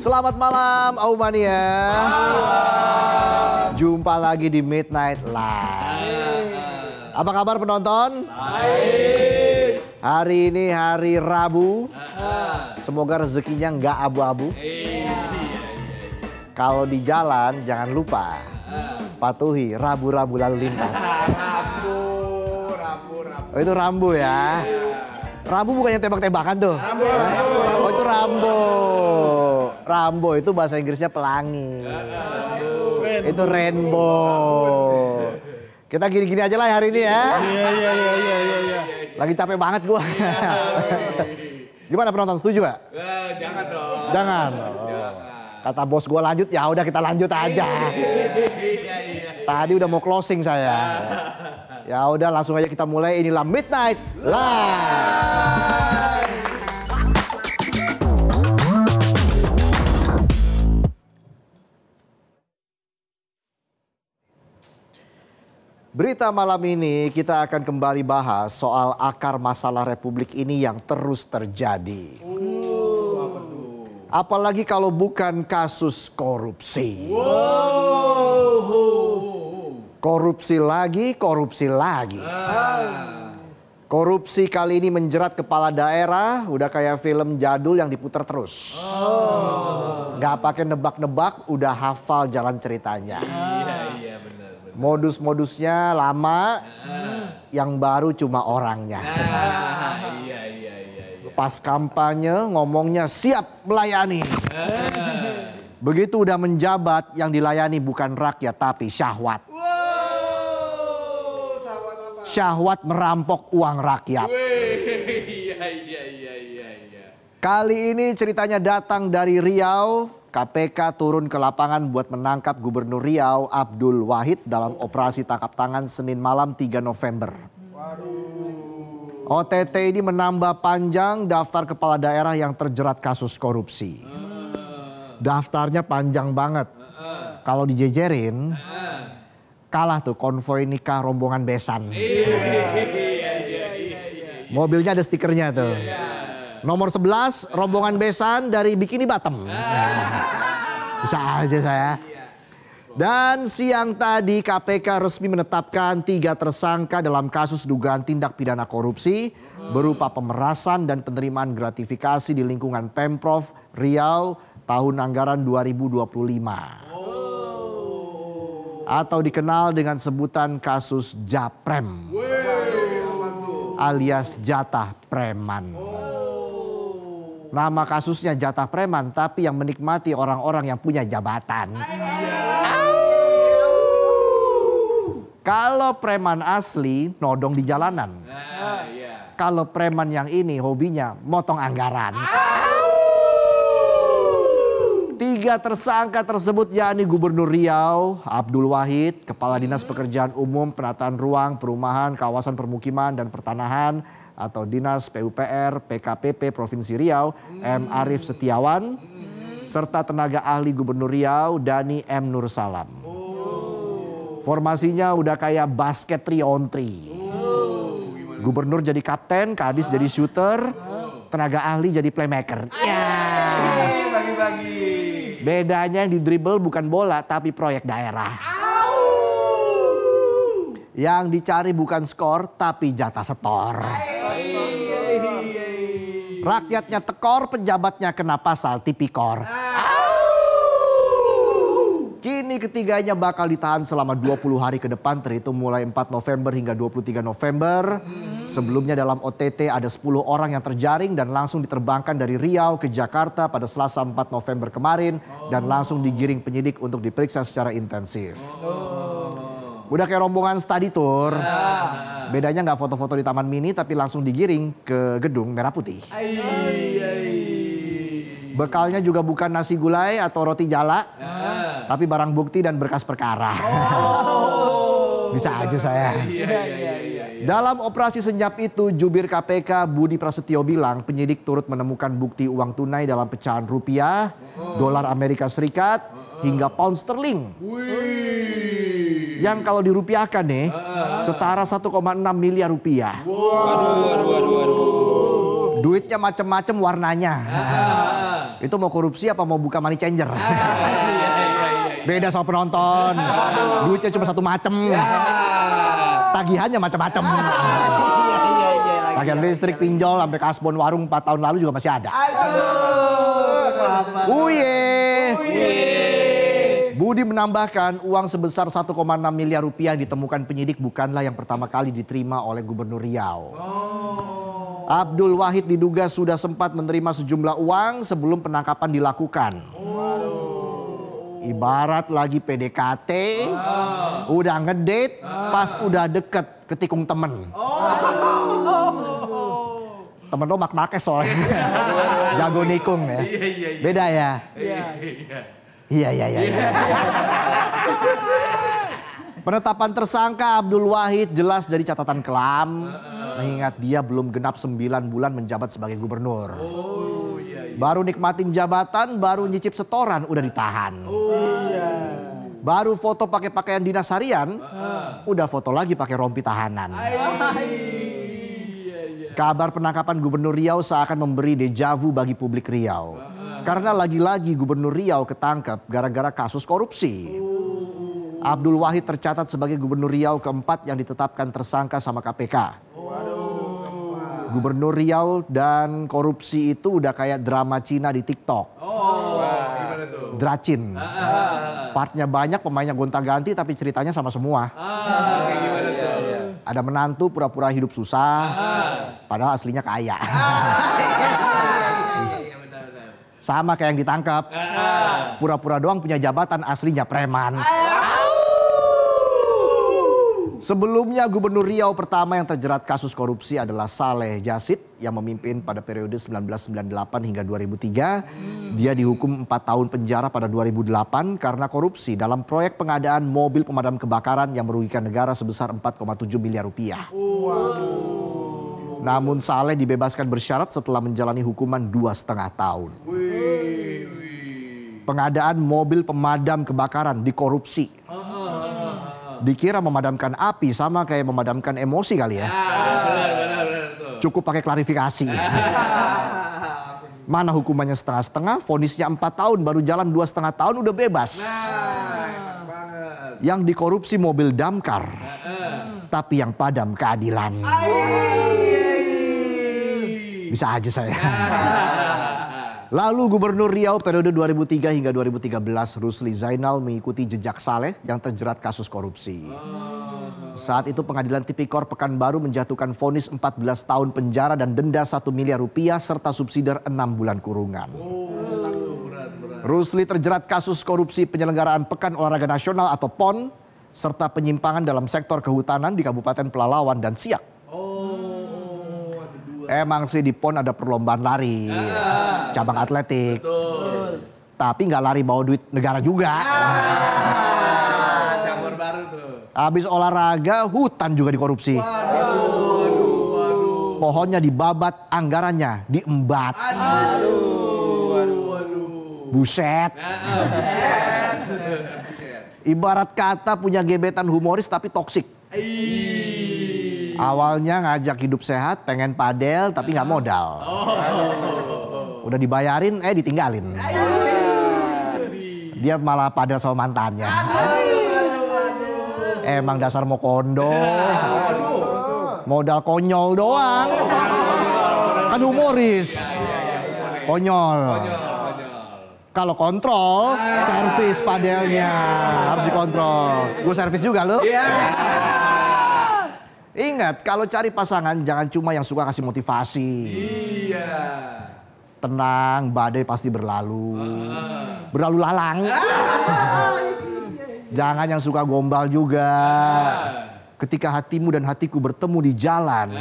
Selamat malam Aumania. Jumpa lagi di Midnight Live. Apa kabar penonton? Baik. Hari ini hari Rabu. Semoga rezekinya nggak abu-abu. Kalau di jalan jangan lupa patuhi rambu-rambu lalu lintas. Rambu. Oh, itu rambu ya. Rambu bukannya tembak-tembakan tuh. Oh, itu rambo. Rambo itu bahasa Inggrisnya pelangi. Itu rainbow. Kita gini-gini aja lah hari ini ya. Iya. Lagi capek banget gua. Gimana penonton, setuju gak? Jangan dong. Jangan. Kata bos gua lanjut, ya udah kita lanjut aja. Tadi udah mau closing saya. Ya udah langsung aja kita mulai, inilah Midnight Live. Berita malam ini kita akan kembali bahas soal akar masalah Republik ini yang terus terjadi. Apalagi kalau bukan kasus korupsi. Korupsi lagi, korupsi lagi. Korupsi kali ini menjerat kepala daerah, udah kayak film jadul yang diputar terus. Gak pakai nebak-nebak, udah hafal jalan ceritanya. Iya benar. Modus-modusnya lama, yang baru cuma orangnya. Iya. Pas kampanye ngomongnya siap melayani. Begitu udah menjabat, yang dilayani bukan rakyat tapi syahwat. Syahwat merampok uang rakyat. Iya. Kali ini ceritanya datang dari Riau. KPK turun ke lapangan buat menangkap Gubernur Riau Abdul Wahid dalam operasi tangkap tangan Senin malam 3 November. OTT ini menambah panjang daftar kepala daerah yang terjerat kasus korupsi. Daftarnya panjang banget. Kalau dijejerin, kalah tuh konvoi nikah rombongan besan. Mobilnya ada stikernya tuh. Nomor 11, rombongan besan dari Bikini Bottom. Bisa aja saya. Dan siang tadi KPK resmi menetapkan 3 tersangka dalam kasus dugaan tindak pidana korupsi berupa pemerasan dan penerimaan gratifikasi di lingkungan Pemprov Riau tahun anggaran 2025. Atau dikenal dengan sebutan kasus Japrem alias jatah preman. Nama kasusnya jatah preman, tapi yang menikmati orang-orang yang punya jabatan. Kalau preman asli nodong di jalanan. Kalau preman yang ini hobinya motong anggaran. 3 tersangka tersebut yakni Gubernur Riau Abdul Wahid, Kepala Dinas Pekerjaan Umum, Penataan Ruang, Perumahan, Kawasan Permukiman dan Pertanahan atau Dinas PUPR PKPP Provinsi Riau M. Arief Setiawan, serta tenaga ahli Gubernur Riau Dani M. Nursalam. Formasinya udah kayak basket 3-on-3. Gubernur jadi kapten, Kadis jadi shooter, tenaga ahli jadi playmaker. Bagi-bagi. Bedanya yang di dribble bukan bola tapi proyek daerah. Yang dicari bukan skor tapi jatah setor. Rakyatnya tekor, pejabatnya kena pasal tipikor. Kini ketiganya bakal ditahan selama 20 hari ke depan, terhitung mulai 4 November hingga 23 November. Sebelumnya dalam OTT ada 10 orang yang terjaring dan langsung diterbangkan dari Riau ke Jakarta pada Selasa 4 November kemarin. Dan langsung digiring penyidik untuk diperiksa secara intensif. Udah kayak rombongan study tour. Bedanya nggak foto-foto di Taman Mini tapi langsung digiring ke gedung Merah Putih. Bekalnya juga bukan nasi gulai atau roti jala. Tapi barang bukti dan berkas perkara. Bisa aja saya. Dalam operasi senyap itu, jubir KPK Budi Prasetyo bilang penyidik turut menemukan bukti uang tunai dalam pecahan rupiah, dolar Amerika Serikat, hingga pound sterling. Yang kalau dirupiahkan nih, setara 1,6 miliar rupiah. Waduh. Duitnya macem-macem warnanya. Itu mau korupsi apa mau buka money changer? Beda sama penonton. Duitnya cuma satu macem. Tagihannya macam-macam. Tagihan listrik, pinjol, sampai kasbon warung 4 tahun lalu juga masih ada. Uye. Budi menambahkan uang sebesar 1,6 miliar rupiah yang ditemukan penyidik bukanlah yang pertama kali diterima oleh Gubernur Riau. Abdul Wahid diduga sudah sempat menerima sejumlah uang sebelum penangkapan dilakukan. Ibarat lagi PDKT, udah ngedate, pas udah deket ketikung temen. Temen lo mak-makes soalnya. Jago nikung ya. Beda ya? Iya. Penetapan tersangka Abdul Wahid jelas dari catatan kelam. Mengingat dia belum genap 9 bulan menjabat sebagai gubernur. Baru nikmatin jabatan, baru nyicip setoran udah ditahan. Baru foto pakai pakaian dinas harian, udah foto lagi pakai rompi tahanan. Kabar penangkapan Gubernur Riau seakan memberi dejavu bagi publik Riau. Karena lagi-lagi Gubernur Riau ketangkep gara-gara kasus korupsi. Abdul Wahid tercatat sebagai Gubernur Riau keempat yang ditetapkan tersangka sama KPK. Gubernur Riau dan korupsi itu udah kayak drama Cina di TikTok. Gimana tuh? Dracin. Partnya banyak, pemainnya gonta-ganti tapi ceritanya sama semua. Kayak gimana tuh? Ada menantu pura-pura hidup susah, padahal aslinya kaya. Sama kayak yang ditangkap. Pura-pura doang punya jabatan, aslinya preman. Sebelumnya Gubernur Riau pertama yang terjerat kasus korupsi adalah Saleh Jasid yang memimpin pada periode 1998 hingga 2003. Dia dihukum 4 tahun penjara pada 2008 karena korupsi dalam proyek pengadaan mobil pemadam kebakaran yang merugikan negara sebesar 4,7 miliar rupiah. Namun Saleh dibebaskan bersyarat setelah menjalani hukuman 2,5 tahun. Pengadaan mobil pemadam kebakaran dikorupsi. Dikira memadamkan api sama kayak memadamkan emosi kali ya. Benar tuh. Cukup pakai klarifikasi. Mana hukumannya setengah-setengah, vonisnya 4 tahun, baru jalan 2,5 tahun udah bebas. Enak banget. Yang dikorupsi mobil damkar, tapi yang padam keadilan. Bisa aja saya. Lalu Gubernur Riau periode 2003 hingga 2013 Rusli Zainal mengikuti jejak Saleh yang terjerat kasus korupsi. Saat itu Pengadilan Tipikor Pekanbaru menjatuhkan vonis 14 tahun penjara dan denda 1 miliar rupiah serta subsidiar 6 bulan kurungan. Rusli terjerat kasus korupsi penyelenggaraan Pekan Olahraga Nasional atau PON serta penyimpangan dalam sektor kehutanan di Kabupaten Pelalawan dan Siak. Emang sih di PON ada perlombaan lari, cabang atletik. Tapi nggak lari bawa duit negara juga. Cabur baru tuh. Habis olahraga, hutan juga dikorupsi. Pohonnya dibabat, anggarannya diembat. Buset. Ibarat kata punya gebetan humoris tapi toksik. Awalnya ngajak hidup sehat, pengen padel tapi nggak modal. Udah dibayarin, ditinggalin. Dia malah padel sama mantannya. Emang dasar mau kondo. Modal konyol doang. Kan humoris. Konyol. Kalau kontrol, servis padelnya harus dikontrol. Gue servis juga lo. Ingat, kalau cari pasangan jangan cuma yang suka kasih motivasi. Tenang, badai pasti berlalu. Berlalu lalang. Jangan yang suka gombal juga. Ketika hatimu dan hatiku bertemu di jalan,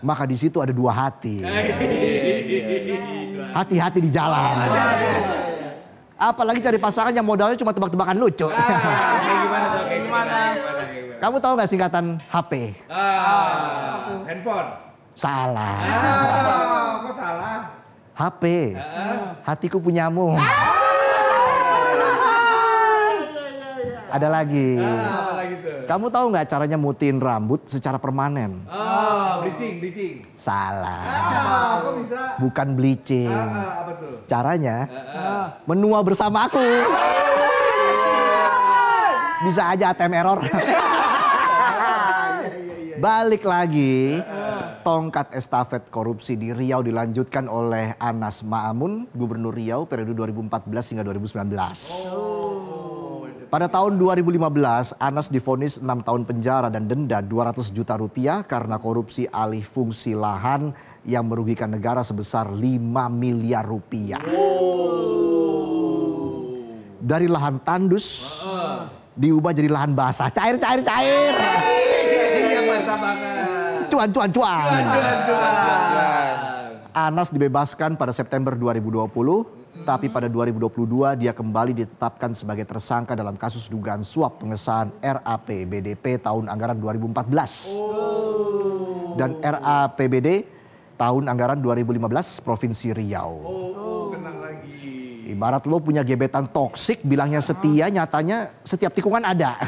maka di situ ada 2 hati. Hati-hati di jalan. Apalagi cari pasangan yang modalnya cuma tebak-tebakan lucu. Kayak gimana tuh? Kayak gimana? Kamu tahu gak singkatan HP? Handphone. Salah. Kok salah? HP. Hatiku punyamu. Apa Ada lagi. lagi tuh? Kamu tahu nggak caranya mutiin rambut secara permanen? bleaching. Salah. Kok bisa? Bukan bleaching. Apa tuh? Caranya menua bersama aku. Bisa aja ATM error. Balik lagi, tongkat estafet korupsi di Riau dilanjutkan oleh Anas Ma'amun, Gubernur Riau periode 2014 hingga 2019. Pada tahun 2015, Anas divonis 6 tahun penjara dan denda 200 juta rupiah karena korupsi alih fungsi lahan yang merugikan negara sebesar 5 miliar rupiah. Dari lahan tandus diubah jadi lahan basah, cair. Iya, mantap banget. Cuan. Anas dibebaskan pada September 2020, tapi pada 2022 dia kembali ditetapkan sebagai tersangka dalam kasus dugaan suap pengesahan RAPBDP tahun anggaran 2014. Dan RAPBD tahun anggaran 2015 Provinsi Riau. Kena lagi. Ibarat lo punya gebetan toksik, bilangnya setia, nyatanya setiap tikungan ada.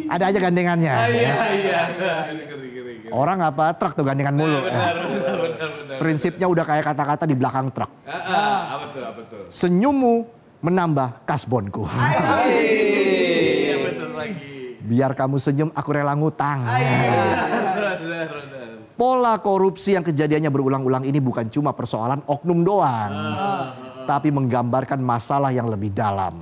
Ada aja gandengannya. Iya. Orang apa truk tuh gandengan mulu. Benar. Prinsipnya udah kayak kata-kata di belakang truk. Apa tuh? Senyummu menambah kasbonku. Iya, betul lagi. Biar kamu senyum, aku rela ngutang. Benar. Pola korupsi yang kejadiannya berulang-ulang ini bukan cuma persoalan oknum doang. Tapi menggambarkan masalah yang lebih dalam.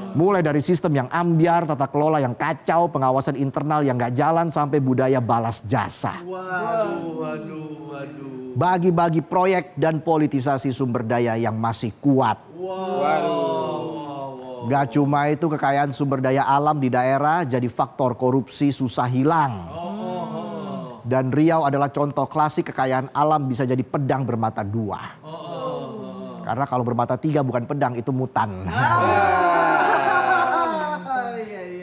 Mulai dari sistem yang ambyar, tata kelola yang kacau, pengawasan internal yang gak jalan, sampai budaya balas jasa. Waduh. Bagi-bagi proyek dan politisasi sumber daya yang masih kuat. Gak cuma itu, kekayaan sumber daya alam di daerah jadi faktor korupsi susah hilang. Dan Riau adalah contoh klasik kekayaan alam bisa jadi pedang bermata dua. Karena kalau bermata tiga bukan pedang, itu mutan.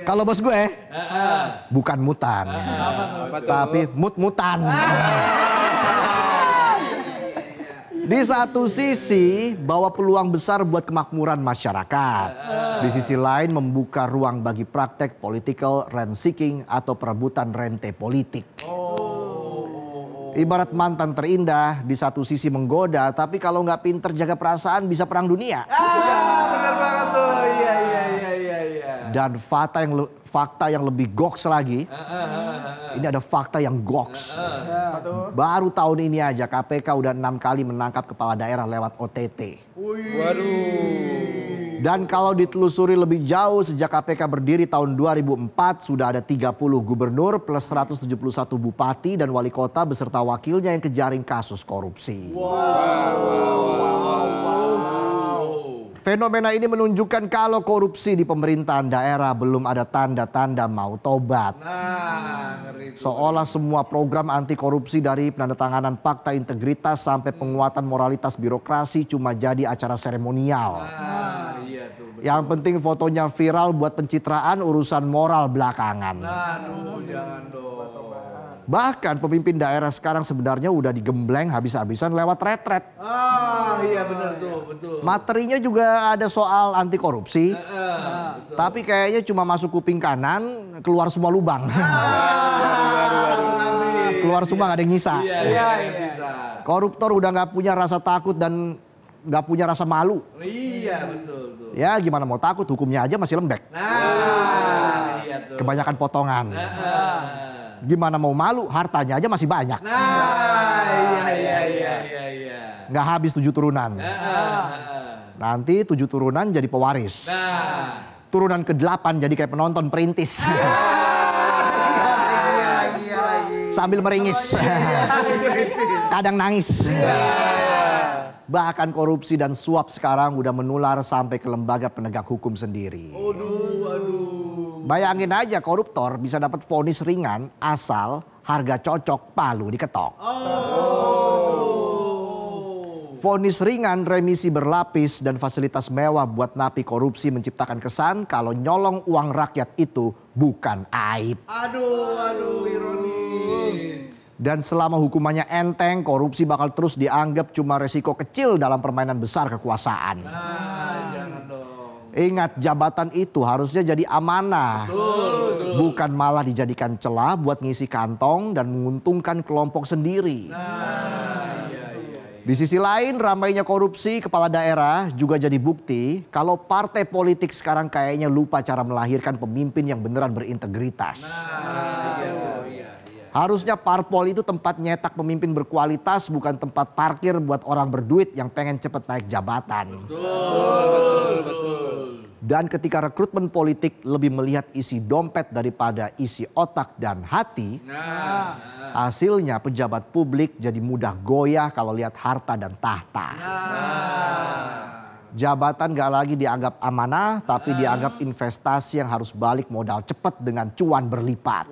Kalau bos gue bukan mutan, tapi mut-mutan. Di satu sisi bawa peluang besar buat kemakmuran masyarakat. Di sisi lain membuka ruang bagi praktek political rent seeking atau perebutan rente politik. Ibarat mantan terindah, di satu sisi menggoda, tapi kalau nggak pinter jaga perasaan bisa perang dunia. Benar banget tuh. Iya. Dan fakta yang lebih goks lagi, ini ada fakta yang goks. Baru tahun ini aja KPK udah 6 kali menangkap kepala daerah lewat OTT. Waduh. Dan kalau ditelusuri lebih jauh, sejak KPK berdiri tahun 2004 sudah ada 30 gubernur plus 171 bupati dan wali kota beserta wakilnya yang kejaring kasus korupsi. Fenomena ini menunjukkan kalau korupsi di pemerintahan daerah belum ada tanda-tanda mau tobat. Ngeri. Seolah semua program anti korupsi dari penandatanganan fakta integritas sampai penguatan moralitas birokrasi cuma jadi acara seremonial. Iya tuh. Yang penting fotonya viral buat pencitraan, urusan moral belakangan. Jangan dong. Bahkan pemimpin daerah sekarang sebenarnya udah digembleng habis-habisan lewat retret. Iya benar tuh, betul. Materinya juga ada soal anti korupsi. Tapi kayaknya cuma masuk kuping kanan, keluar semua lubang. Keluar semua gak ada yang nyisa. Iya. Koruptor udah gak punya rasa takut dan gak punya rasa malu. Iya, betul. Ya gimana mau takut, hukumnya aja masih lembek. Iya tuh. Kebanyakan potongan. Gimana mau malu, hartanya aja masih banyak. Iya. Gak habis 7 turunan. Nanti 7 turunan jadi pewaris. Turunan ke-8 jadi kayak penonton perintis. Sambil meringis. Kadang nangis. Bahkan korupsi dan suap sekarang udah menular sampai ke lembaga penegak hukum sendiri. Bayangin aja koruptor bisa dapat vonis ringan asal harga cocok palu diketok. Vonis ringan, remisi berlapis, dan fasilitas mewah buat napi korupsi menciptakan kesan kalau nyolong uang rakyat itu bukan aib. Aduh, ironis. Dan selama hukumannya enteng, korupsi bakal terus dianggap cuma resiko kecil dalam permainan besar kekuasaan. Jangan dong. Ingat, jabatan itu harusnya jadi amanah. Bukan malah dijadikan celah buat ngisi kantong dan menguntungkan kelompok sendiri. Di sisi lain, ramainya korupsi kepala daerah juga jadi bukti kalau partai politik sekarang kayaknya lupa cara melahirkan pemimpin yang beneran berintegritas. Harusnya parpol itu tempat nyetak pemimpin berkualitas, bukan tempat parkir buat orang berduit yang pengen cepet naik jabatan. Dan ketika rekrutmen politik lebih melihat isi dompet daripada isi otak dan hati, hasilnya pejabat publik jadi mudah goyah kalau lihat harta dan tahta. Jabatan gak lagi dianggap amanah, tapi dianggap investasi yang harus balik modal cepat dengan cuan berlipat.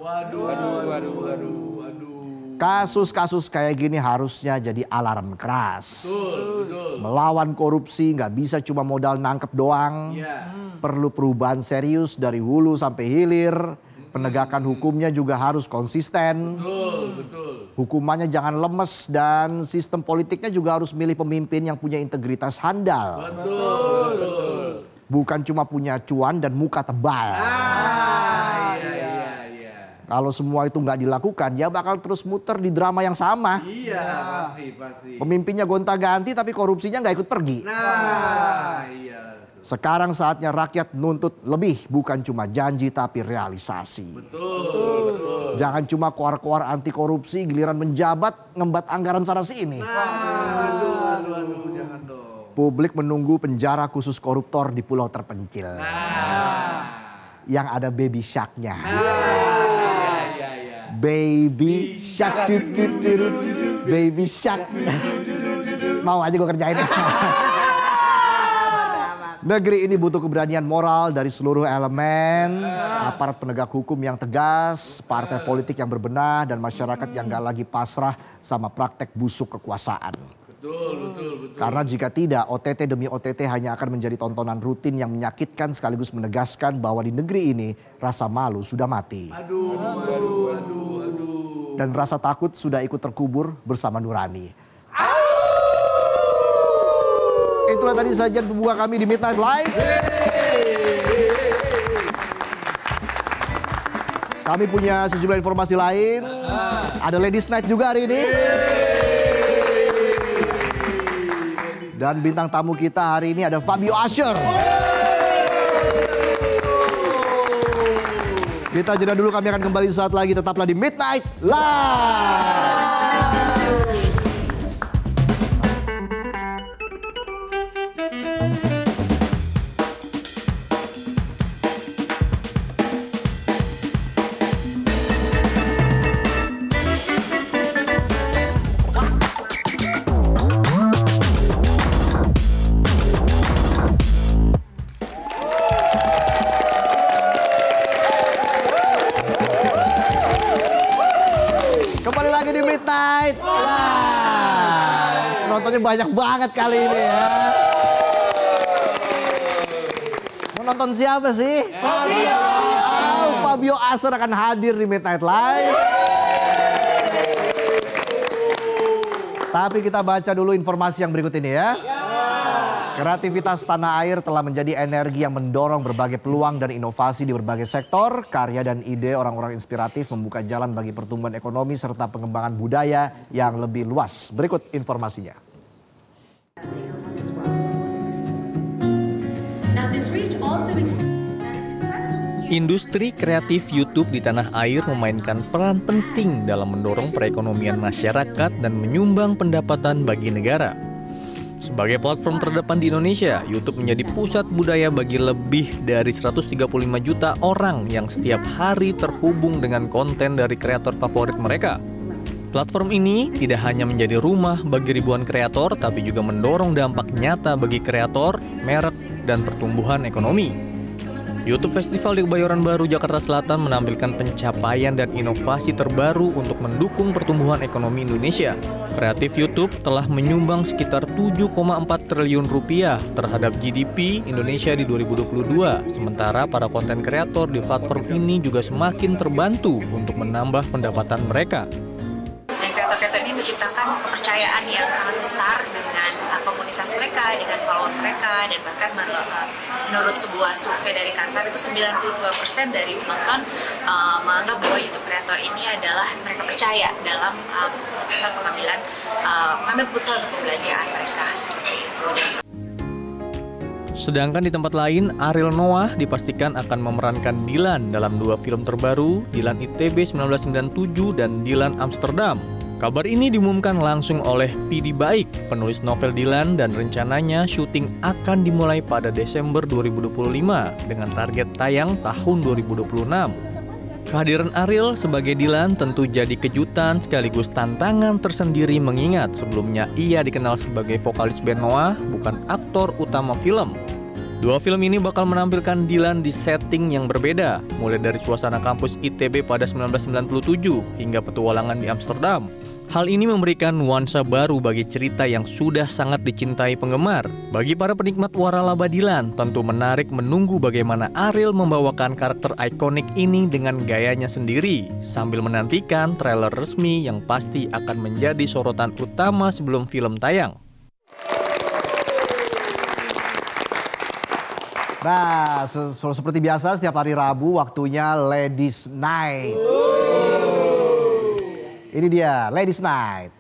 Kasus-kasus kayak gini harusnya jadi alarm keras. Melawan korupsi gak bisa cuma modal nangkep doang. Perlu perubahan serius dari hulu sampai hilir. Penegakan hukumnya juga harus konsisten. Hukumannya jangan lemes dan sistem politiknya juga harus milih pemimpin yang punya integritas handal. Bukan cuma punya cuan dan muka tebal. Kalau semua itu nggak dilakukan, ya bakal terus muter di drama yang sama. Pasti. Pemimpinnya gonta-ganti tapi korupsinya nggak ikut pergi. Sekarang saatnya rakyat nuntut lebih, bukan cuma janji tapi realisasi. Betul. Jangan cuma koar-koar anti korupsi, giliran menjabat ngembat anggaran sana sini. Jangan dong. Publik menunggu penjara khusus koruptor di pulau terpencil. Yang ada baby shark-nya. Baby shark, baby shark. Mau aja gue kerjain. Negeri ini butuh keberanian moral dari seluruh elemen, aparat penegak hukum yang tegas, partai politik yang berbenah, dan masyarakat yang gak lagi pasrah sama praktek busuk kekuasaan. Betul. Karena jika tidak, OTT demi OTT hanya akan menjadi tontonan rutin yang menyakitkan sekaligus menegaskan bahwa di negeri ini rasa malu sudah mati. Aduh. Dan rasa takut sudah ikut terkubur bersama nurani. Itulah tadi sajian pembuka kami di Midnight Live. Kami punya sejumlah informasi lain. Ada Ladies Night juga hari ini. Dan bintang tamu kita hari ini ada Fabio Asher. Kita jeda dulu, kami akan kembali saat lagi. Tetaplah di Midnight Live. Kembali lagi di Midnight Live. Penontonnya banyak banget kali ini ya. Mau nonton siapa sih? Fabio. Fabio Asher akan hadir di Midnight Live. Tapi kita baca dulu informasi yang berikut ini ya. Kreativitas tanah air telah menjadi energi yang mendorong berbagai peluang dan inovasi di berbagai sektor. Karya dan ide orang-orang inspiratif membuka jalan bagi pertumbuhan ekonomi serta pengembangan budaya yang lebih luas. Berikut informasinya. Industri kreatif YouTube di tanah air memainkan peran penting dalam mendorong perekonomian masyarakat dan menyumbang pendapatan bagi negara. Sebagai platform terdepan di Indonesia, YouTube menjadi pusat budaya bagi lebih dari 135 juta orang yang setiap hari terhubung dengan konten dari kreator favorit mereka. Platform ini tidak hanya menjadi rumah bagi ribuan kreator, tapi juga mendorong dampak nyata bagi kreator, merek, dan pertumbuhan ekonomi. YouTube Festival di Kebayoran Baru, Jakarta Selatan menampilkan pencapaian dan inovasi terbaru untuk mendukung pertumbuhan ekonomi Indonesia. Kreatif YouTube telah menyumbang sekitar 7,4 triliun rupiah terhadap GDP Indonesia di 2022. Sementara para konten kreator di platform ini juga semakin terbantu untuk menambah pendapatan mereka. Kreator-kreator ini menciptakan kepercayaan yang sangat besar dengan komunitas komunitas mereka, dengan follower mereka, dan bahkan menurut sebuah survei dari Kantar itu 92% dari penonton menganggap bahwa YouTube kreator ini adalah mereka percaya dalam mengambil keputusan untuk pembelanjaan mereka seperti itu. Sedangkan di tempat lain, Ariel Noah dipastikan akan memerankan Dylan dalam 2 film terbaru, Dylan ITB 1997 dan Dylan Amsterdam. Kabar ini diumumkan langsung oleh PD Baik, penulis novel Dylan, dan rencananya syuting akan dimulai pada Desember 2025 dengan target tayang tahun 2026. Kehadiran Ariel sebagai Dylan tentu jadi kejutan sekaligus tantangan tersendiri mengingat sebelumnya ia dikenal sebagai vokalis band Noah, bukan aktor utama film. 2 film ini bakal menampilkan Dylan di setting yang berbeda, mulai dari suasana kampus ITB pada 1997 hingga petualangan di Amsterdam. Hal ini memberikan nuansa baru bagi cerita yang sudah sangat dicintai penggemar. Bagi para penikmat waralaba Dylan, tentu menarik menunggu bagaimana Ariel membawakan karakter ikonik ini dengan gayanya sendiri, sambil menantikan trailer resmi yang pasti akan menjadi sorotan utama sebelum film tayang. Nah, seperti biasa setiap hari Rabu waktunya Ladies Night. Ini dia, Ladies Night.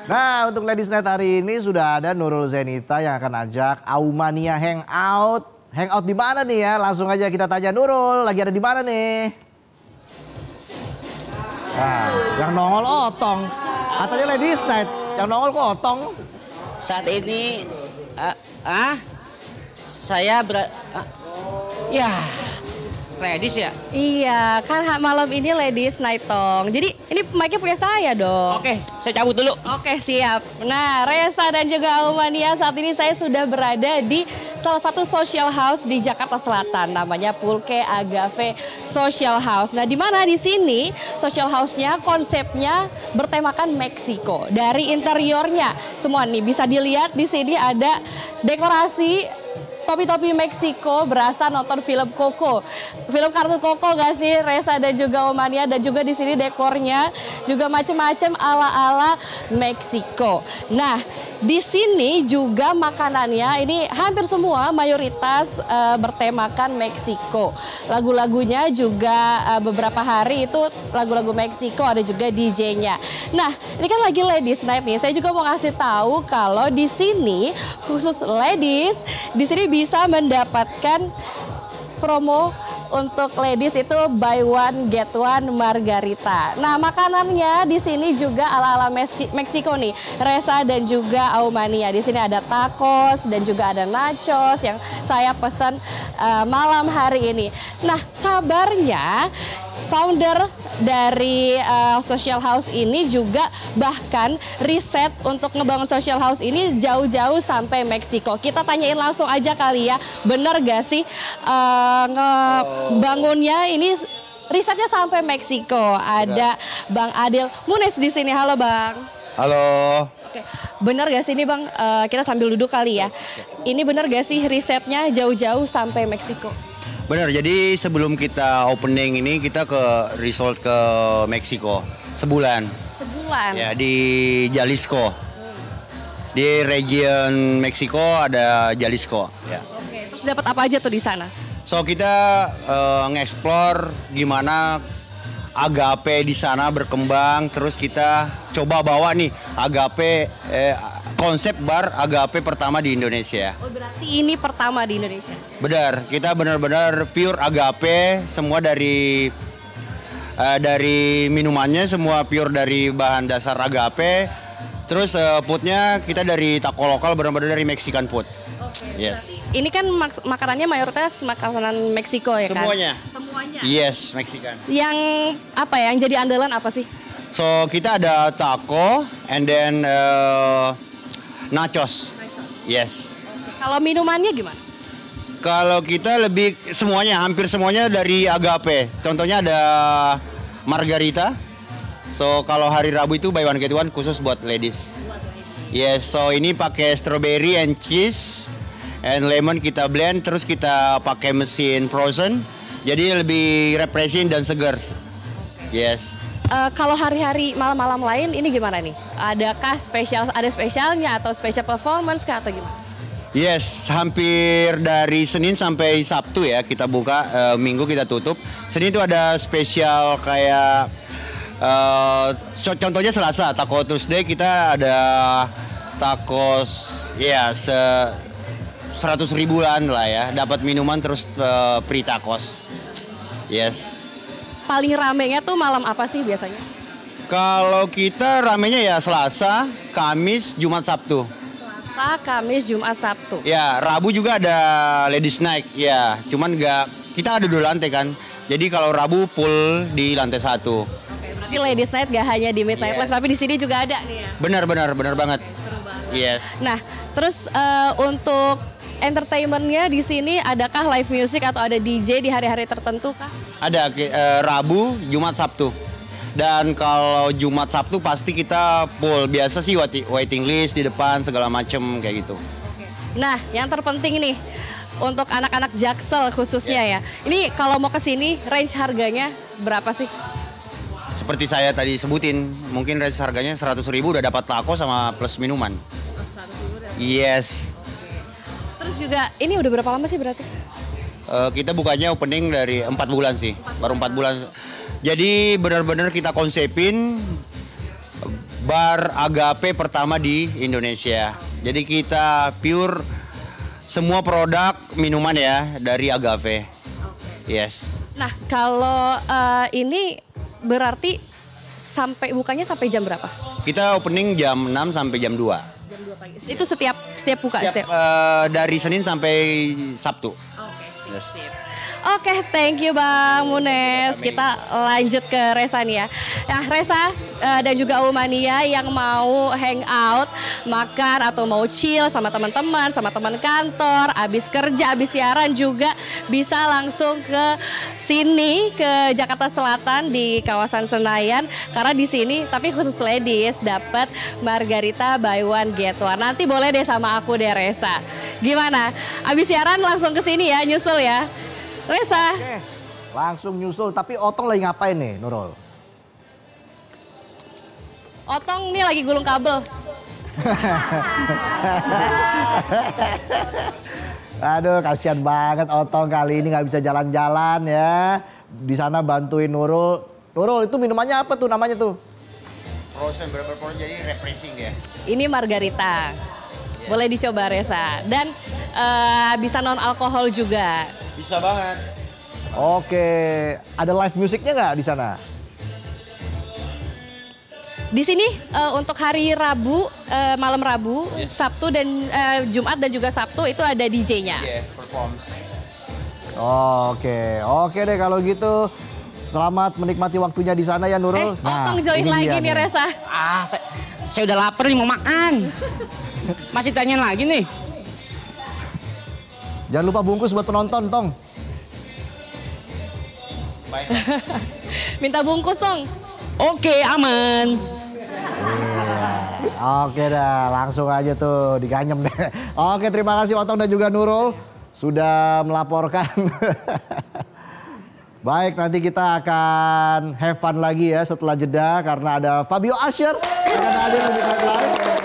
Nah, untuk Ladies Night hari ini sudah ada Nurul Zenita yang akan ajak Aumania hangout. Hangout di mana nih ya? Langsung aja kita tanya Nurul, lagi ada di mana nih? Nah, yang nongol Otong. Katanya Ladies Night, yang nongol kok Otong? Saat ini saya ya ladies ya? Iya, kan malam ini Ladies Night Tong. Jadi ini mic-nya punya saya dong. Oke, saya cabut dulu. Oke, siap. Nah, Reza dan juga Aumania, saat ini saya sudah berada di salah satu social house di Jakarta Selatan, namanya Pulke Agave Social House. Nah, di mana di sini social house-nya konsepnya bertemakan Meksiko. Dari interiornya semua nih bisa dilihat di sini ada dekorasi topi-topi Meksiko, berasa nonton film Coco. Film kartun Coco gak sih, Reza dan juga Aumania? Dan juga di sini dekornya juga macam-macam ala-ala Meksiko. Nah, di sini juga makanannya ini hampir semua mayoritas bertemakan Meksiko. Lagu-lagunya juga beberapa hari itu lagu-lagu Meksiko, ada juga DJ-nya. Nah, ini kan lagi Ladies Night nih. Saya juga mau ngasih tahu kalau di sini khusus ladies, di sini bisa mendapatkan promo untuk ladies itu buy one get one margarita. Nah, makanannya di sini juga ala-ala Meksiko nih, Reza dan juga Aumania. Di sini ada tacos dan juga ada nachos yang saya pesan malam hari ini. Nah, kabarnya founder dari social house ini juga bahkan riset untuk ngebangun social house ini jauh-jauh sampai Meksiko. Kita tanyain langsung aja kali ya, bener gak sih ngebangunnya ini risetnya sampai Meksiko? Ada Bang Adil Munes di sini. Halo Bang. Halo. Oke, bener gak sih ini Bang? Kita sambil duduk kali ya. Ini bener gak sih risetnya jauh-jauh sampai Meksiko? Benar, jadi sebelum kita opening ini kita ke resort ke Meksiko sebulan. Sebulan? Ya, di Jalisco. Di region Meksiko ada Jalisco. Ya. Oke, terus dapat apa aja tuh di sana? So kita nge-explore gimana agape di sana berkembang, terus kita coba bawa nih agape konsep bar agape pertama di Indonesia. Oh, berarti ini pertama di Indonesia? Benar, kita benar-benar pure agape, semua dari minumannya semua pure dari bahan dasar agape. Terus foodnya kita dari taco lokal, benar-benar dari Mexican food. Oke, yes. Ini kan makanannya mayoritas makanan Meksiko ya kan? Semuanya. Semuanya? Yes, Mexican. Yang apa ya, yang jadi andalan apa sih? So kita ada taco and then nachos. Yes. Kalau minumannya gimana? Kalau kita lebih semuanya, hampir semuanya dari agape. Contohnya ada margarita. So kalau hari Rabu itu buy one get one khusus buat ladies. Yes, so ini pakai strawberry and cheese and lemon kita blend, terus kita pakai mesin frozen. Jadi lebih refreshing dan segar. Yes. Kalau hari-hari malam-malam lain ini gimana nih? Adakah ada spesialnya atau special performance kah atau gimana? Yes, hampir dari Senin sampai Sabtu ya kita buka, Minggu kita tutup. Senin itu ada spesial kayak, contohnya Selasa, Taco Tuesday kita ada tacos ya 100 ribuan lah ya, dapat minuman terus free tacos. Yes. Paling ramenya tuh malam apa sih biasanya? Kalau kita ramenya ya Selasa, Kamis, Jumat, Sabtu. Selasa, Kamis, Jumat, Sabtu. Ya, Rabu juga ada Ladies Night. Ya, cuman kita ada 2 lantai kan. Jadi kalau Rabu full di lantai 1. Oke, berarti Ladies Night gak hanya di Midnight Live tapi di sini juga ada nih ya. Benar banget. Seru banget. Yes. Nah, terus untuk entertainmentnya di sini adakah live music atau ada DJ di hari-hari tertentu kah? Ada Rabu, Jumat, Sabtu. Dan kalau Jumat, Sabtu pasti kita full. Biasa sih waiting list di depan segala macem kayak gitu. Nah, yang terpenting nih untuk anak-anak Jaksel khususnya ya. Ini kalau mau ke sini range harganya berapa sih? Seperti saya tadi sebutin, mungkin range harganya 100.000 udah dapat taco sama plus minuman. 100.000 Yes. Terus juga ini udah berapa lama sih berarti? Kita bukanya opening dari 4 bulan sih, baru 4 bulan. Jadi benar-benar kita konsepin bar Agape pertama di Indonesia. Jadi kita pure semua produk minuman ya dari Agape. Yes. Nah, kalau ini berarti bukanya sampai jam berapa? Kita opening jam 6 sampai jam 2. Jam 2 pagi. Itu setiap buka? Dari Senin sampai Sabtu. Oke. Yes. Oke, thank you Bang Munes. Kita lanjut ke Reza nih ya. Nah, Reza dan juga Umania yang mau hangout, makan atau mau chill sama teman-teman, sama teman kantor, abis kerja, abis siaran juga bisa langsung ke sini ke Jakarta Selatan di kawasan Senayan karena di sini tapi khusus ladies dapat margarita buy one get one. Nanti boleh deh sama aku deh Reza. Gimana? Abis siaran langsung ke sini ya, nyusul ya. Reza. Oke, langsung nyusul. Tapi Otong lagi ngapain nih, Nurul? Otong nih lagi gulung kabel. Aduh, kasihan banget Otong kali ini nggak bisa jalan-jalan ya. Di sana bantuin Nurul. Nurul, itu minumannya apa tuh namanya tuh? Frozen, berapa jadi refreshing ya. Ini margarita. Boleh dicoba Reza. Dan bisa non alkohol juga. Bisa banget. Oke, ada live musiknya nggak di sana? Di sini untuk hari Rabu, malam Rabu, Sabtu dan Jumat dan juga Sabtu itu ada DJ-nya. Yeah, performs. Oke deh kalau gitu. Selamat menikmati waktunya di sana ya Nurul. Otong join lagi nih Reza. Saya udah lapar nih mau makan. Masih tanya lagi nih. Jangan lupa bungkus buat penonton, Tong. Baik. Minta bungkus, Tong. Oke, aman. Oke dah, langsung aja tuh diganyem deh. Oke, terima kasih Otong dan juga Nurul sudah melaporkan. Baik, nanti kita akan have fun lagi ya setelah jeda karena ada Fabio Asher akan hadir di Midnight Live.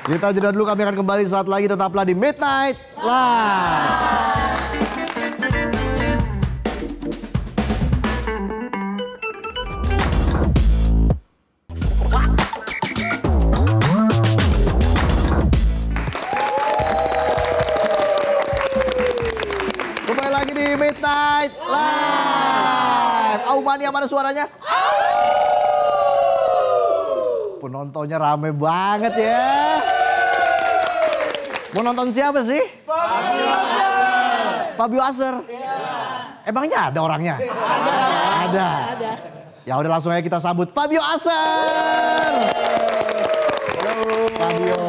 Kita jeda dulu, kami akan kembali saat lagi, tetaplah di Midnight Live. Kembali lagi di Midnight Live. Aumania mana suaranya? Penontonnya rame banget ya. Mau nonton siapa sih? Fabio Asher. Emangnya ada orangnya? Ada. Ya udah langsung aja kita sambut Fabio Asher. Halo Fabio,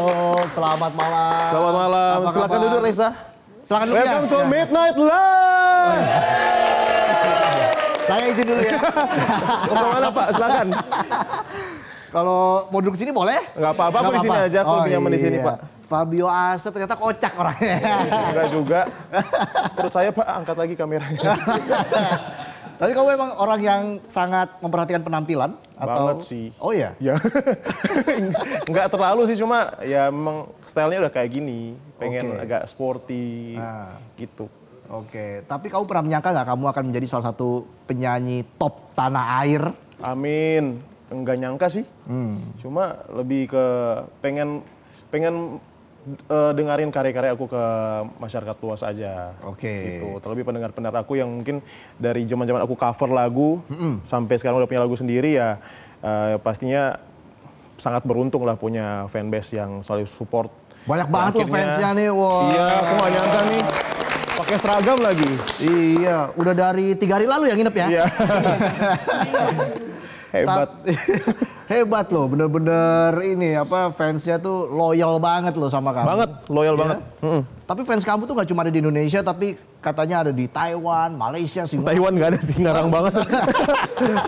selamat malam. Selamat malam. Silakan duduk Reza. Silakan duduk ya. Welcome to Midnight Live. Saya izin dulu ya. Kemana Pak? Silakan. Kalau mau duduk sini boleh? Nggak apa-apa, aku di sini aja. Aku lebih nyaman di sini Pak. Fabio Aset ternyata kocak orangnya. Enggak juga. Menurut saya Pak, angkat lagi kameranya. Tapi kamu emang orang yang sangat memperhatikan penampilan? Atau? Banget sih. Oh iya? Ya. Enggak terlalu sih, cuma ya memang stylenya udah kayak gini. Pengen agak sporty gitu. Oke, tapi kamu pernah menyangka nggak kamu akan menjadi salah satu penyanyi top tanah air? Amin. Enggak nyangka sih. Cuma lebih ke pengen dengerin karya-karya aku ke masyarakat luas aja. Oke. Gitu. Terlebih pendengar-pendengar aku yang mungkin dari zaman-zaman aku cover lagu sampai sekarang udah punya lagu sendiri ya pastinya sangat beruntung lah punya fanbase yang selalu support. Banyak banget loh fansnya nih, wah. Iya, aku nggak nyangka nih. Pakai seragam lagi. Iya, udah dari 3 hari lalu ya nginep ya? Iya. Hebat. Hebat loh, bener-bener ini apa fansnya tuh loyal banget loh sama kamu. Banget, loyal Iya? banget. Tapi fans kamu tuh gak cuma ada di Indonesia, tapi katanya ada di Taiwan, Malaysia, Singapura. Taiwan nggak ada sih, ngarang banget.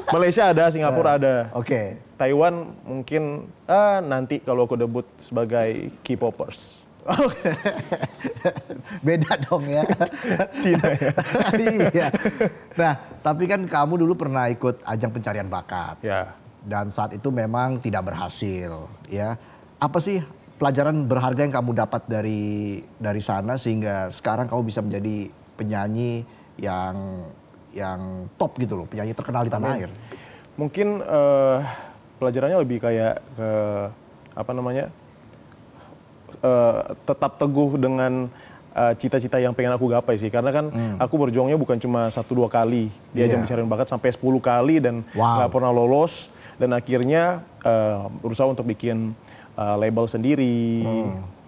Malaysia ada, Singapura ada. Oke. Taiwan mungkin nanti kalau aku debut sebagai K-popers. Beda dong ya. Cina ya. Iya. Nah, tapi kan kamu dulu pernah ikut ajang pencarian bakat. Ya. Dan saat itu memang tidak berhasil, ya. Apa sih pelajaran berharga yang kamu dapat dari sana sehingga sekarang kamu bisa menjadi penyanyi yang top gitu loh, penyanyi terkenal di tanah air? Mungkin pelajarannya lebih kayak ke apa namanya? Tetap teguh dengan cita-cita yang pengen aku gapai sih, karena kan aku berjuangnya bukan cuma 1-2 kali di ajang pencarian bakat, sampai 10 kali dan nggak pernah lolos, dan akhirnya berusaha untuk bikin label sendiri,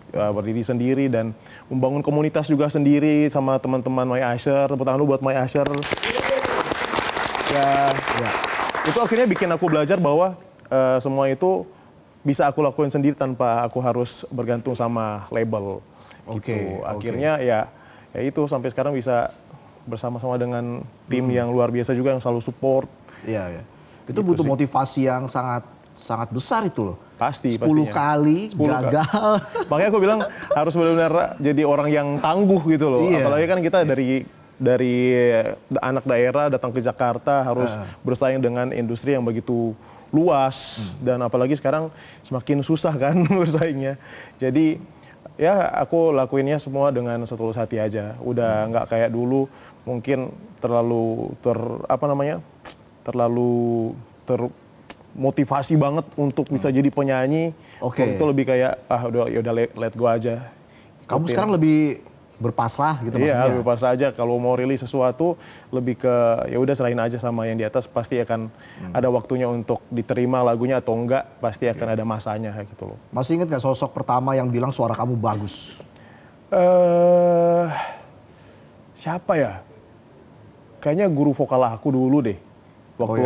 berdiri sendiri dan membangun komunitas juga sendiri sama teman-teman My Asher. Tepuk tangan dulu buat My Asher. Ya. Itu akhirnya bikin aku belajar bahwa semua itu bisa aku lakuin sendiri tanpa aku harus bergantung sama label. Gitu. Akhirnya ya itu sampai sekarang bisa bersama-sama dengan tim yang luar biasa juga yang selalu support. Iya, ya. Itu Gitu butuh sih. motivasi yang sangat besar itu loh. Pasti, 10 kali 10 gagal. Makanya aku bilang harus benar-benar jadi orang yang tangguh gitu loh. Iya. Apalagi kan kita dari anak daerah datang ke Jakarta harus bersaing dengan industri yang begitu luas dan apalagi sekarang semakin susah kan bersaingnya. Jadi ya aku lakuinnya semua dengan setulus hati aja. Udah nggak kayak dulu mungkin terlalu termotivasi banget untuk bisa jadi penyanyi. Itu lebih kayak udah let go aja. Kamu sekarang lebih berpasrah gitu maksudnya? Iya, lebih berpasrah aja. Kalau mau rilis sesuatu lebih ke ya udah serahin aja sama yang di atas, pasti akan ada waktunya untuk diterima lagunya atau enggak, pasti akan ada masanya gitu loh. Masih ingat gak sosok pertama yang bilang suara kamu bagus? Siapa ya? Kayaknya guru vokal aku dulu deh. Waktu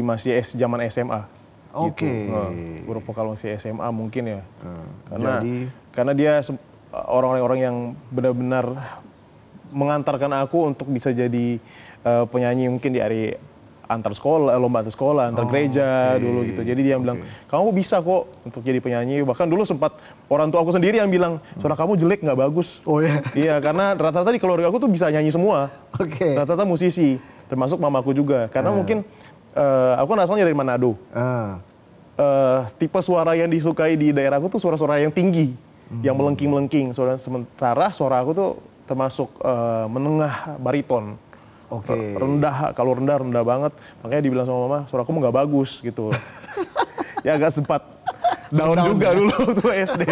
masih zaman SMA. Gitu. Guru vokal masih SMA mungkin ya. Karena dia orang-orang yang benar-benar mengantarkan aku untuk bisa jadi penyanyi mungkin di hari antar sekolah, lomba antar sekolah, antar gereja dulu gitu. Jadi dia bilang, kamu bisa kok untuk jadi penyanyi. Bahkan dulu sempat orang tua aku sendiri yang bilang, suara kamu jelek nggak bagus. Oh iya? Iya, karena rata-rata di keluarga aku tuh bisa nyanyi semua. Rata-rata musisi, termasuk mamaku juga. Karena mungkin aku kan asalnya dari Manado. Tipe suara yang disukai di daerahku tuh suara-suara yang tinggi, yang melengking-melengking. Sementara suara aku tuh termasuk menengah bariton. Rendah, kalau rendah banget. Makanya dibilang sama mama, suara kamu nggak bagus gitu. Ya agak sempat down juga dulu tuh SD.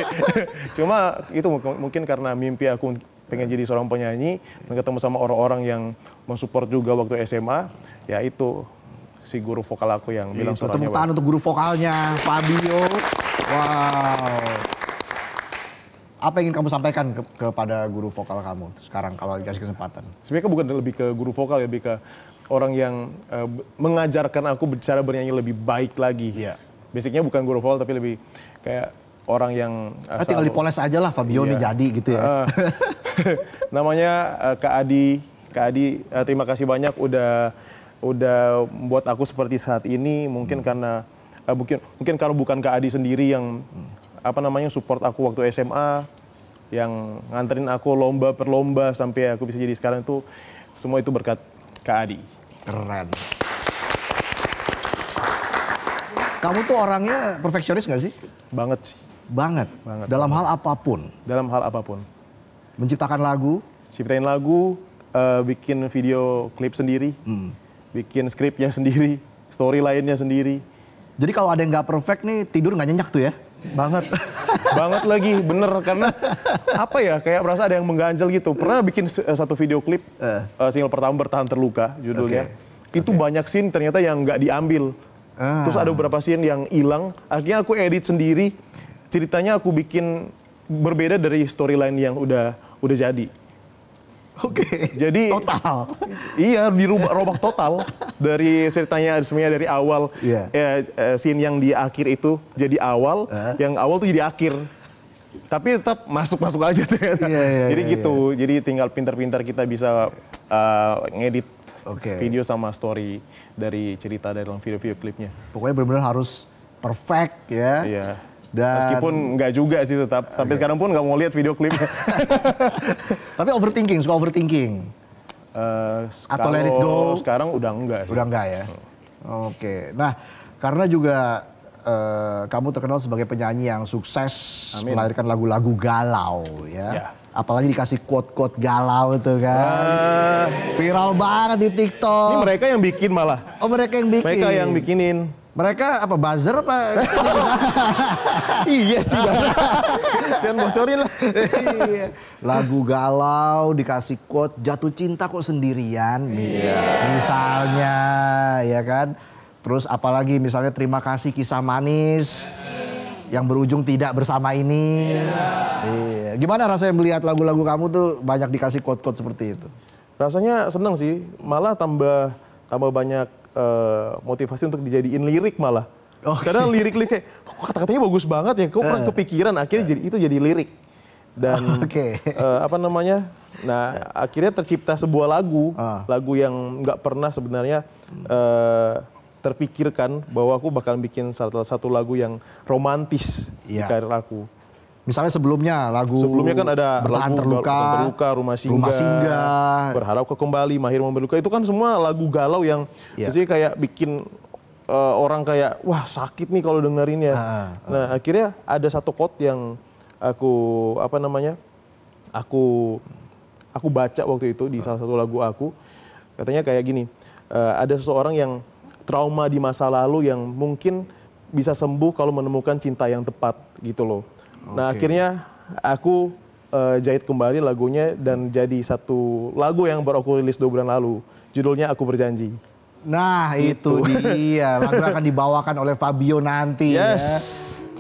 Cuma itu mungkin karena mimpi aku pengen jadi seorang penyanyi dan ketemu sama orang-orang yang mensupport juga waktu SMA. Ya itu si guru vokal aku yang bilang suaranya bagus. Tepuk tangan untuk guru vokalnya, Fabio. Wow. Apa yang ingin kamu sampaikan kepada guru vokal kamu sekarang kalau dikasih kesempatan? Sebenarnya bukan lebih ke guru vokal, lebih ke orang yang mengajarkan aku cara bernyanyi lebih baik lagi. Basicnya bukan guru vokal tapi lebih kayak orang yang tinggal dipoles aja lah Fabio nih jadi gitu ya. Namanya Kak Adi, terima kasih banyak udah membuat aku seperti saat ini. Mungkin karena mungkin kalau bukan Kak Adi sendiri yang support aku waktu SMA, yang nganterin aku lomba per lomba sampai aku bisa jadi sekarang itu semua itu berkat Kak Adi. Keren. Kamu tuh orangnya perfeksionis nggak sih? Banget sih. Banget. Dalam hal apapun. Dalam hal apapun. Menciptakan lagu. Ciptain lagu, bikin video klip sendiri, bikin skripnya sendiri, story lainnya sendiri. Jadi kalau ada yang nggak perfect nih tidur nggak nyenyak tuh ya? Banget, banget lagi, bener karena apa ya kayak merasa ada yang mengganjal gitu. Pernah bikin satu video klip, single pertama Bertahan Terluka judulnya. Itu banyak scene ternyata yang nggak diambil. Terus ada beberapa scene yang hilang. Akhirnya aku edit sendiri. Ceritanya aku bikin berbeda dari storyline yang udah jadi. Oke. Jadi total. Iya, dirubah total dari ceritanya semuanya dari awal. Scene yang di akhir itu jadi awal, yang awal tuh jadi akhir. Tapi tetap masuk aja ternyata. Jadi gitu. Jadi tinggal pintar-pintar kita bisa ngedit video sama story dari cerita dalam video-video klipnya. Pokoknya benar-benar harus perfect ya. Iya. Dan meskipun nggak juga sih tetap. Sampai sekarang pun nggak mau lihat video klipnya. Tapi suka overthinking? Atau let it go? Sekarang udah enggak. Udah enggak ya? Oke. Nah, karena juga kamu terkenal sebagai penyanyi yang sukses melahirkan lagu-lagu galau ya. Apalagi dikasih quote-quote galau itu kan. Viral banget di TikTok. Ini mereka yang bikin malah. Oh, mereka yang bikin. Mereka yang bikinin. Mereka apa buzzer apa? Iya sih. Jangan bocorin lah. Lagu galau dikasih quote jatuh cinta kok sendirian. Misalnya ya kan. Terus apalagi misalnya terima kasih kisah manis yang berujung tidak bersama ini. Gimana rasanya melihat lagu-lagu kamu tuh banyak dikasih quote-quote seperti itu? Rasanya seneng sih. Malah tambah banyak motivasi untuk dijadiin lirik malah. Karena lirik-lirik kayak kata-katanya bagus banget ya. Kok pernah kepikiran akhirnya itu jadi lirik. Dan nah akhirnya tercipta sebuah lagu yang nggak pernah sebenarnya terpikirkan bahwa aku bakal bikin salah satu lagu yang romantis di karir aku. Misalnya sebelumnya kan ada Bertahan lagu Terluka, Rumah Singgah, Berharap Kau Kembali, Mahir Membeluka. Itu kan semua lagu galau yang maksudnya kayak bikin orang kayak wah sakit nih kalau dengerinnya. Nah akhirnya ada satu quote yang aku baca waktu itu di salah satu lagu aku. Katanya kayak gini, ada seseorang yang trauma di masa lalu yang mungkin bisa sembuh kalau menemukan cinta yang tepat gitu loh. Nah akhirnya aku jahit kembali lagunya dan jadi satu lagu yang baru aku rilis 2 bulan lalu. Judulnya Aku Berjanji. Nah itu dia, lagu akan dibawakan oleh Fabio nanti ya.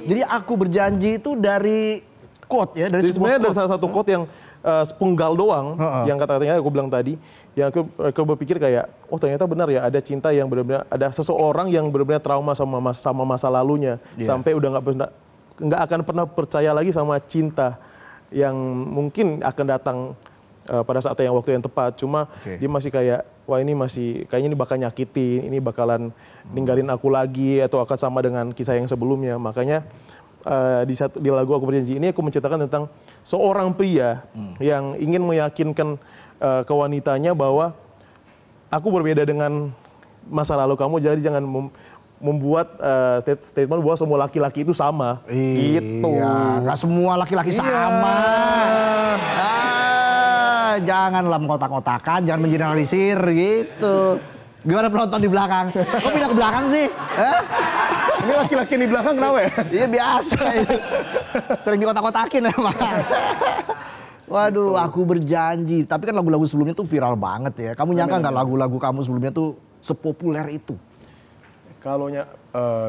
Jadi Aku Berjanji itu dari quote ya, dari sebenarnya ada salah satu quote yang sepenggal doang, yang kata-katanya aku bilang tadi, yang aku berpikir kayak, oh ternyata benar ya ada cinta yang benar-benar, ada seseorang yang benar-benar trauma sama masa lalunya, sampai udah nggak akan pernah percaya lagi sama cinta yang mungkin akan datang pada saat yang waktu yang tepat. Cuma dia masih kayak, wah ini masih kayaknya ini bakal nyakitin, ini bakalan ninggalin aku lagi atau akan sama dengan kisah yang sebelumnya. Makanya di lagu Aku Berjanji ini aku menceritakan tentang seorang pria yang ingin meyakinkan ke wanitanya bahwa aku berbeda dengan masa lalu kamu, jadi jangan membuat statement bahwa semua laki-laki itu sama. Gitu. Nggak semua laki-laki sama. Janganlah mengkotak-kotakan, jangan mengeneralisir gitu. Gimana penonton di belakang? Kok pindah ke belakang sih? Ini laki-laki di belakang kenapa ya? Iya biasa. Sering dikotak-kotakin emang. Waduh, Aku Berjanji. Tapi kan lagu-lagu sebelumnya tuh viral banget ya. Kamu nyangka nggak lagu-lagu kamu sebelumnya tuh sepopuler itu? Kalau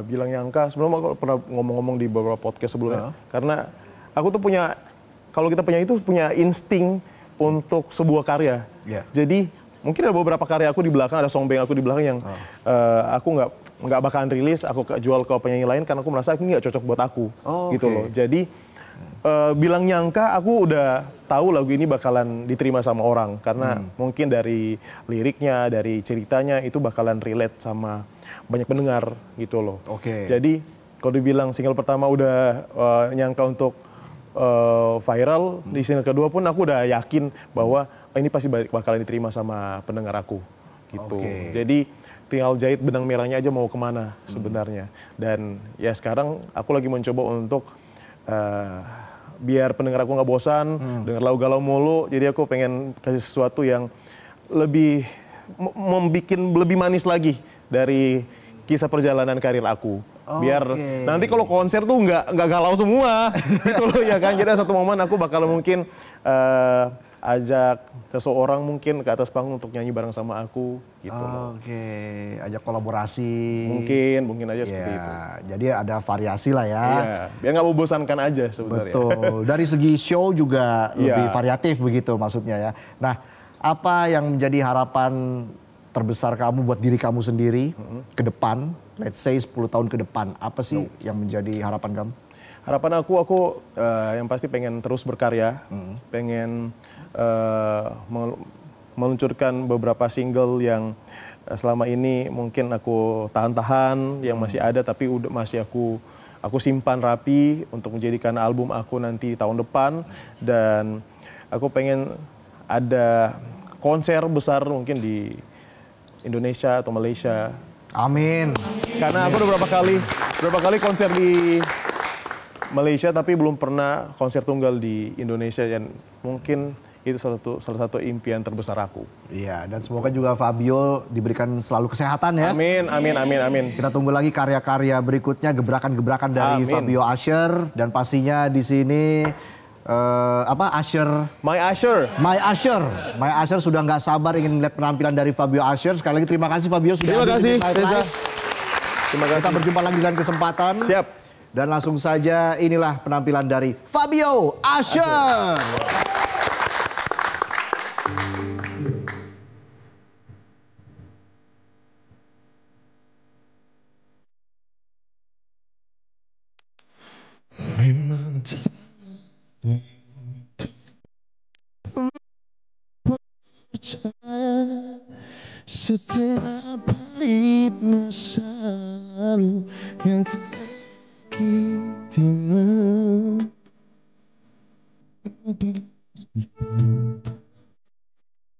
bilang nyangka, sebelum aku pernah ngomong-ngomong di beberapa podcast sebelumnya. Karena aku tuh kalau kita punya insting untuk sebuah karya. Jadi mungkin ada beberapa karya aku di belakang, ada songband aku di belakang yang aku nggak bakalan rilis, aku jual ke penyanyi lain karena aku merasa ini nggak cocok buat aku, gitu loh. Jadi bilang nyangka, aku udah tahu lagu ini bakalan diterima sama orang karena mungkin dari liriknya, dari ceritanya itu bakalan relate sama banyak pendengar gitu loh. Jadi kalau dibilang single pertama udah nyangka untuk viral, di single kedua pun aku udah yakin bahwa ini pasti bakalan diterima sama pendengar aku gitu. Jadi tinggal jahit benang merahnya aja mau kemana sebenarnya. Dan ya sekarang aku lagi mencoba untuk biar pendengar aku nggak bosan, denger lagu galau mulu. Jadi aku pengen kasih sesuatu yang lebih membuat lebih manis lagi dari kisah perjalanan karir aku. Biar nanti kalau konser tuh nggak galau semua gitu loh ya kan. Jadi satu momen aku bakal mungkin ajak seseorang mungkin ke atas panggung untuk nyanyi bareng sama aku gitu loh. Ajak kolaborasi. Mungkin aja seperti itu. Jadi ada variasi lah ya. Iya, biar nggak membosankan aja sebenarnya. Betul. Dari segi show juga lebih variatif begitu maksudnya ya. Nah, apa yang menjadi harapan terbesar kamu buat diri kamu sendiri ke depan? Let's say 10 tahun ke depan. Apa sih yang menjadi harapan kamu? Harapan aku yang pasti pengen terus berkarya, pengen meluncurkan beberapa single yang selama ini mungkin aku tahan-tahan, yang masih ada tapi masih aku simpan rapi untuk menjadikan album aku nanti tahun depan. Dan aku pengen ada konser besar mungkin di Indonesia atau Malaysia. Amin. Karena aku udah berapa kali konser di Malaysia tapi belum pernah konser tunggal di Indonesia, dan mungkin itu salah satu impian terbesar aku. Iya, dan semoga juga Fabio diberikan selalu kesehatan ya. Amin. Kita tunggu lagi karya-karya berikutnya, gebrakan-gebrakan dari Fabio Usher, dan pastinya di sini My Usher sudah nggak sabar ingin melihat penampilan dari Fabio Usher. Sekali lagi terima kasih Fabio sudah hadir di Night Live. Terima kasih. Kita berjumpa lagi dengan kesempatan. Siap. Dan langsung saja inilah penampilan dari Fabio Usher. Setiap pahit masa lalu yang tersakitimu,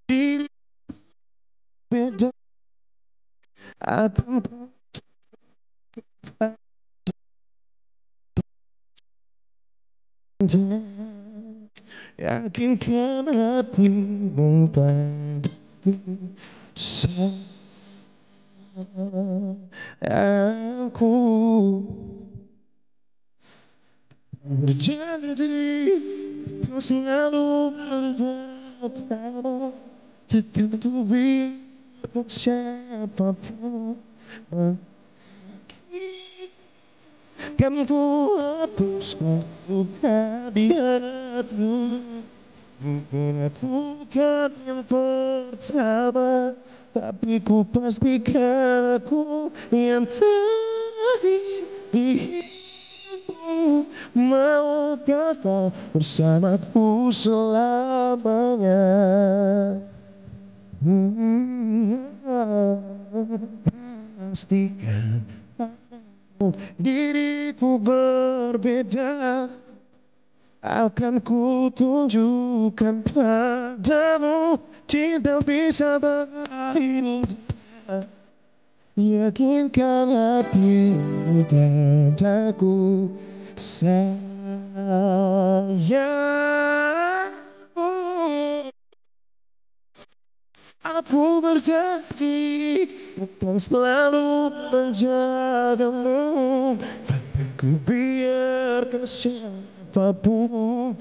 diri beda atau yakinkan hatimu padaku. Aku berjanji kau selalu mendapat, tetap ku biarkan siapapun kan ku hapuskan luka di hatimu. Mungkin aku bukan yang pertama, tapi ku pastikan aku yang terakhir di hidupmu. Maukah kau bersamaku selamanya? Pastikan diriku berbeda, akan ku tunjukkan padamu cinta bisa berakhir. Yakinkan hatimu padaku sayangku. Aku berjanji akan selalu menjagamu, tapi ku biarkan siapapun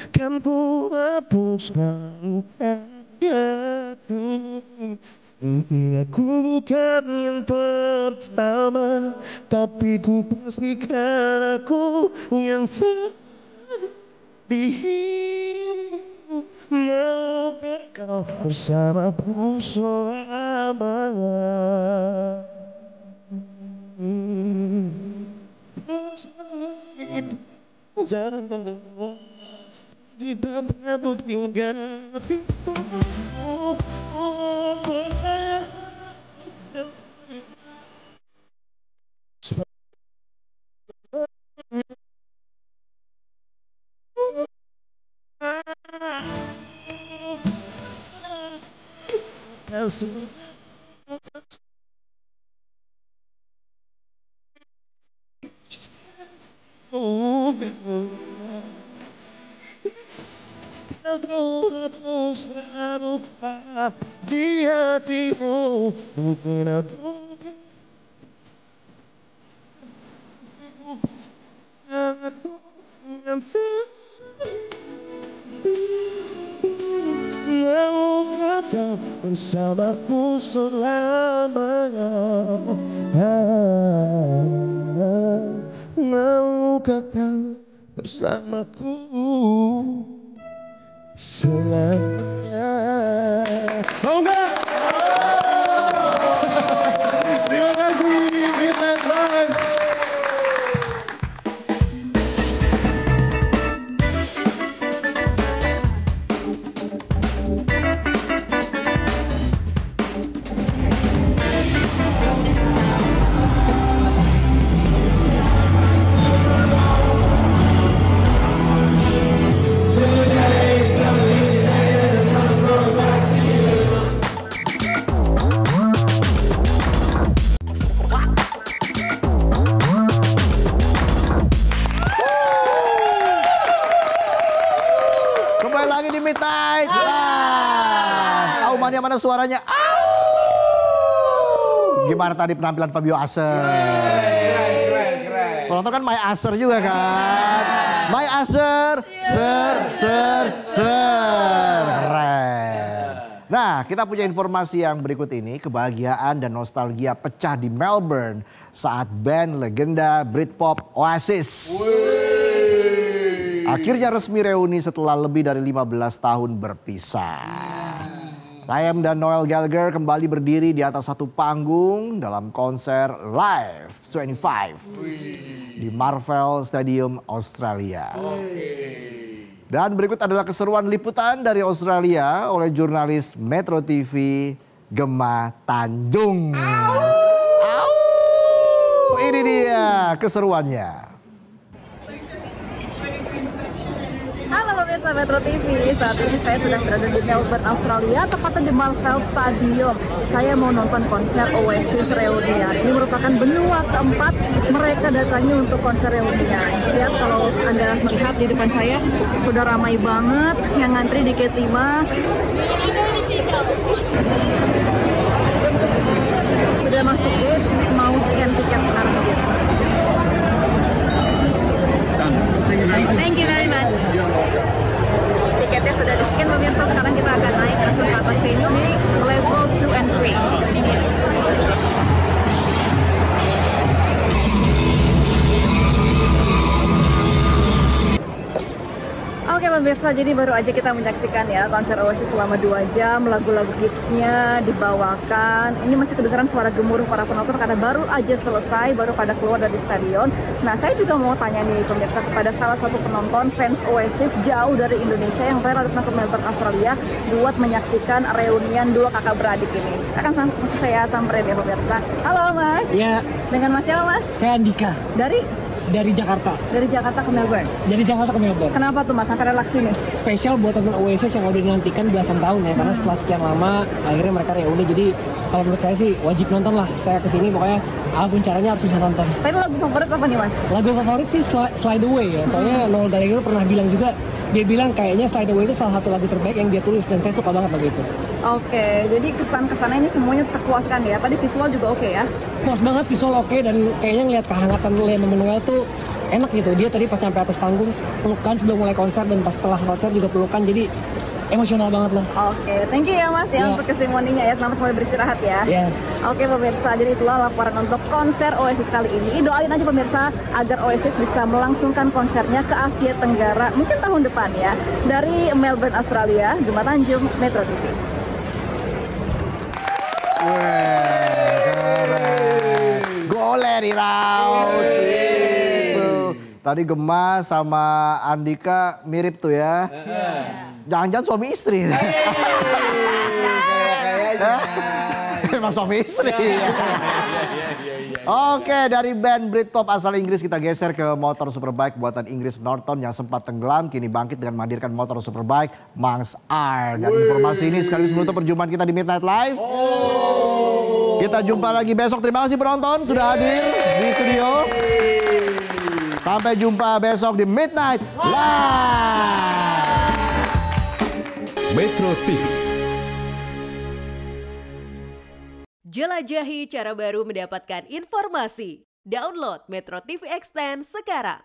kan ku hapuskan luka di hatimu. Aku bukan yang pertama, tapi ku pastikan aku yang terakhir. Maukah kau bersamaku selamanya? Jangan tidak perlu tinggal. di hatimu bukan aku. Mau kata bersamaku selamanya. Mau kata bersamaku selamanya. Mau nggak? Terima kasih, Midnight Band. Kembali lagi di Midnight Band. Aumania mana suaranya? Gimana tadi penampilan Fabio Aser? Keren. Penonton kan My Aser juga kan? My Aser, ser. Keren. Nah, kita punya informasi yang berikut ini. Kebahagiaan dan nostalgia pecah di Melbourne saat band legenda Britpop Oasis akhirnya resmi reuni setelah lebih dari 15 tahun berpisah. Liam dan Noel Gallagher kembali berdiri di atas satu panggung dalam konser Live 25 di Marvel Stadium, Australia. Dan berikut adalah keseruan liputan dari Australia oleh jurnalis Metro TV Gemma Tanjung. Ini dia keseruannya. Halo pemirsa Metro TV, saat ini saya sedang berada di Melbourne, Australia, tepatnya di Marvel Stadium. Saya mau nonton konser Oasis reunian. Ini merupakan benua keempat mereka datangi untuk konser reunian. Lihat kalau Anda melihat di depan saya, sudah ramai banget yang ngantri di gate 5. Sudah masuk gate, mau scan tiket sekarang pemirsa. Thank you very much. Tiketnya sudah di scan pemirsa, sekarang kita akan naik langsung ke atas venue di level 2 and 3. Oke pemirsa, jadi baru aja kita menyaksikan ya konser Oasis selama 2 jam, lagu-lagu hitsnya dibawakan. Ini masih kedengaran suara gemuruh para penonton karena baru aja selesai, baru pada keluar dari stadion. Nah, saya juga mau tanya nih pemirsa kepada salah satu penonton fans Oasis jauh dari Indonesia yang rela datang ke Melbourne, Australia buat menyaksikan reunian dua kakak beradik ini. Akan saya samperin ya pemirsa. Halo Mas. Ya. Dengan Mas siapa Mas? Saya Andika. Dari Jakarta. Dari Jakarta ke Melbourne. Dari Jakarta ke Melbourne. Kenapa tuh Mas sampai relaksi nih? Spesial buat tonton Oasis yang udah dinantikan belasan tahun ya, karena setelah sekian lama akhirnya mereka reuni. Jadi kalau menurut saya sih wajib nonton lah. Saya kesini pokoknya apapun caranya harus bisa nonton. Tapi lagu favorit apa nih Mas? Lagu favorit sih Slide Away ya. Soalnya Noel Gallagher pernah bilang juga, dia bilang kayaknya Slide Away itu salah satu lagu terbaik yang dia tulis dan saya suka banget lagu itu. Oke, jadi kesan-kesannya ini semuanya terpuaskan ya. Tadi visual juga oke ya? Puas banget, visual oke, dan kayaknya ngeliat kehangatan Liam sama Noel tuh enak gitu. Dia tadi pas nyampe atas panggung pelukan sebelum mulai konser, dan pas setelah konser juga pelukan, jadi emosional banget lah. Oke, thank you ya Mas ya untuk testimoninya ya. Selamat kembali beristirahat ya. Oke pemirsa, jadi itulah laporan untuk konser Oasis kali ini. Doain aja pemirsa agar Oasis bisa melangsungkan konsernya ke Asia Tenggara mungkin tahun depan ya. Dari Melbourne, Australia, Gemma Tanjung, Metro TV. Keren. Goler Iraut. Itu. Tadi Gemma sama Andika mirip tuh ya. Jangan-jangan suami istri. Memang suami istri. Oke, dari band Britpop asal Inggris kita geser ke motor superbike buatan Inggris Norton yang sempat tenggelam kini bangkit dengan menghadirkan motor superbike Manx R. Dan informasi ini sekaligus menutup perjumpaan kita di Midnight Live. Kita jumpa lagi besok. Terima kasih penonton sudah hadir di studio. Sampai jumpa besok di Midnight Live. Metro TV. Jelajahi cara baru mendapatkan informasi. Download Metro TV Extend sekarang.